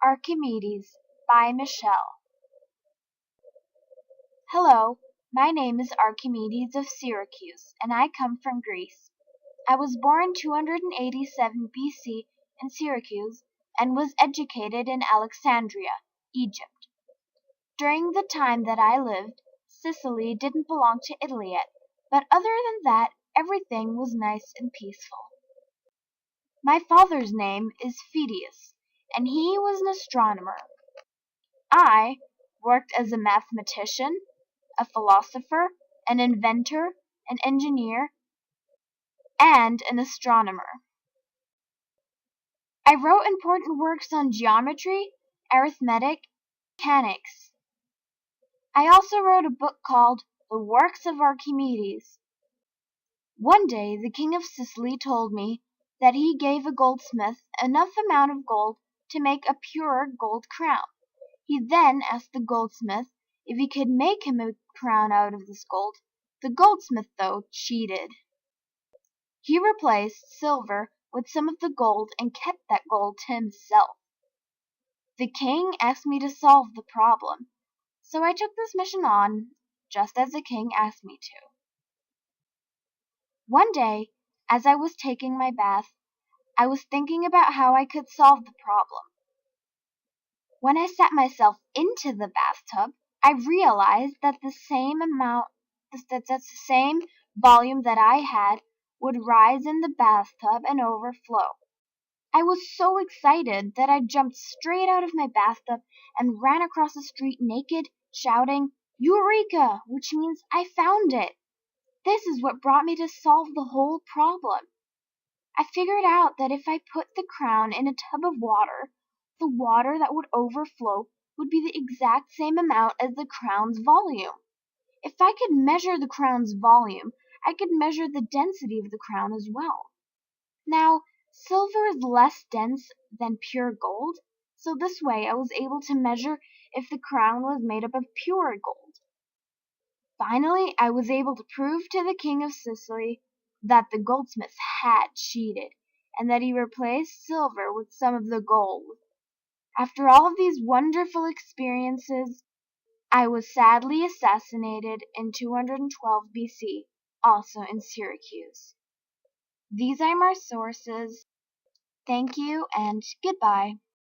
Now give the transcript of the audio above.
Archimedes by Michelle. Hello, my name is Archimedes of Syracuse, and I come from Greece. I was born 287 BC in Syracuse and was educated in Alexandria, Egypt. During the time that I lived, Sicily didn't belong to Italy yet, but other than that, everything was nice and peaceful. My father's name is Phidias, and he was an astronomer. I worked as a mathematician, a philosopher, an inventor, an engineer, and an astronomer. I wrote important works on geometry, arithmetic, and mechanics. I also wrote a book called The Works of Archimedes. One day the king of Sicily told me that he gave a goldsmith enough amount of gold to make a pure gold crown. He then asked the goldsmith if he could make him a crown out of this gold. The goldsmith, though, cheated. He replaced silver with some of the gold and kept that gold to himself. The king asked me to solve the problem, so I took this mission on, just as the king asked me to. One day, as I was taking my bath, I was thinking about how I could solve the problem. When I sat myself into the bathtub, I realized that the same volume that I had would rise in the bathtub and overflow. I was so excited that I jumped straight out of my bathtub and ran across the street naked, shouting, "Eureka!" which means I found it. This is what brought me to solve the whole problem. I figured out that if I put the crown in a tub of water, the water that would overflow would be the exact same amount as the crown's volume. If I could measure the crown's volume, I could measure the density of the crown as well. Now, silver is less dense than pure gold, so this way I was able to measure if the crown was made up of pure gold. Finally, I was able to prove to the king of Sicily that the goldsmith had cheated, and that he replaced silver with some of the gold. After all of these wonderful experiences, I was sadly assassinated in 212 BC, also in Syracuse. These are my sources. Thank you and goodbye.